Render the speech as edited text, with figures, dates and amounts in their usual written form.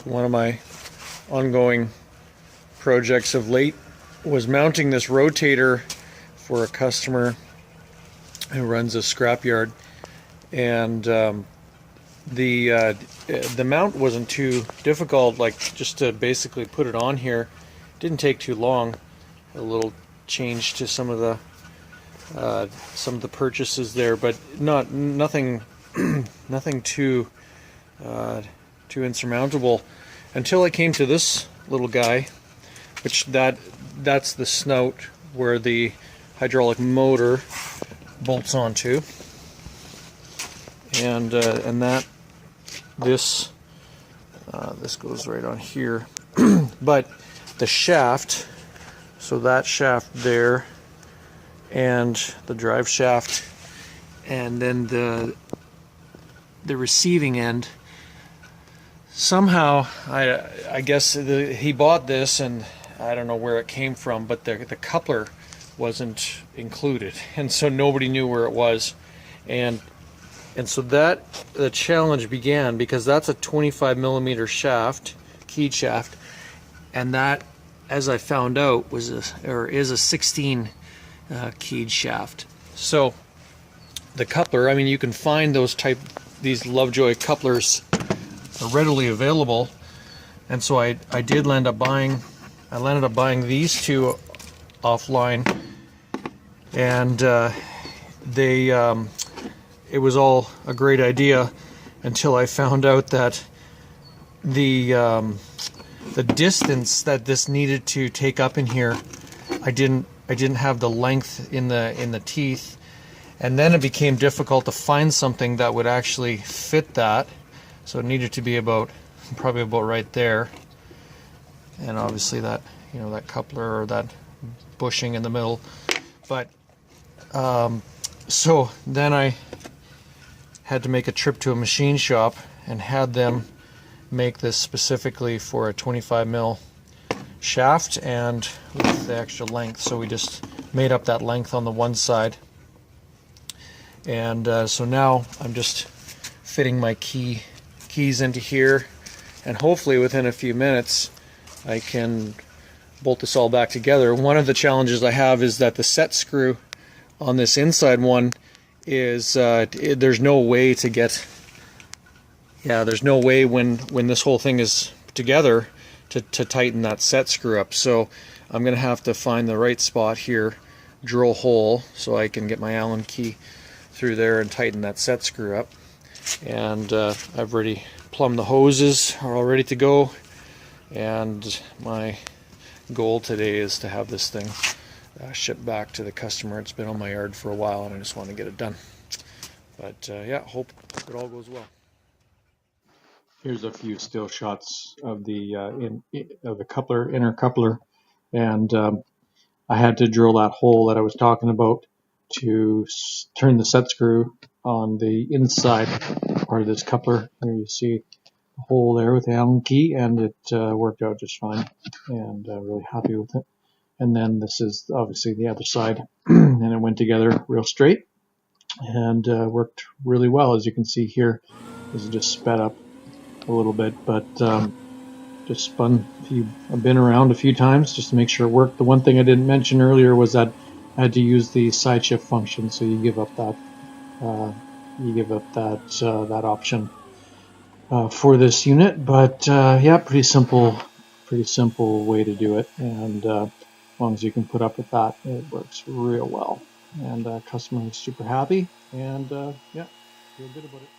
One of my ongoing projects of late was mounting this rotator for a customer who runs a scrapyard, and the mount wasn't too difficult. Like, just to basically put it on here, didn't take too long. A little change to some of the purchases there, but nothing nothing too insurmountable until I came to this little guy, which that's the snout where the hydraulic motor bolts onto, and that this goes right on here. But the shaft, so that shaft there, and the drive shaft, and then the receiving end, somehow I guess he bought this, and I don't know where it came from, but the coupler wasn't included, and so nobody knew where it was, and so that the challenge began, because that's a 25 millimeter shaft, keyed shaft, and that, as I found out, is a 16 keyed shaft. So the coupler, I mean, you can find these Lovejoy couplers are readily available, and so I landed up buying these two offline, and it was all a great idea until I found out that the distance that this needed to take up in here, I didn't have the length in the teeth, and then it became difficult to find something that would actually fit that. So it needed to be probably about right there, and obviously that, that coupler or that bushing in the middle. But so then I had to make a trip to a machine shop and had them make this specifically for a 25 mil shaft and with the extra length. So we just made up that length on the one side, and so now I'm just fitting my keys into here, and hopefully within a few minutes I can bolt this all back together. One of the challenges I have is that the set screw on this inside one is there's no way to get, there's no way when this whole thing is together to tighten that set screw up. So I'm gonna have to find the right spot here, drill a hole so I can get my Allen key through there and tighten that set screw up. And I've already plumbed the hoses, are all ready to go, and my goal today is to have this thing shipped back to the customer. It's been on my yard for a while and I just want to get it done. But yeah, hope it all goes well. Here's a few still shots of the inner coupler, and I had to drill that hole that I was talking about to turn the set screw on the inside part of this coupler. There you see the hole there with the Allen key, and it worked out just fine, and really happy with it. And then this is obviously the other side, and it went together real straight and worked really well. As you can see here, this is just sped up a little bit, but just spun I've been around a few times just to make sure it worked. The one thing I didn't mention earlier was that I had to use the side shift function, so you give up that that option for this unit. But yeah, pretty simple way to do it, and as long as you can put up with that, it works real well, and customer is super happy, and yeah, feel good about it.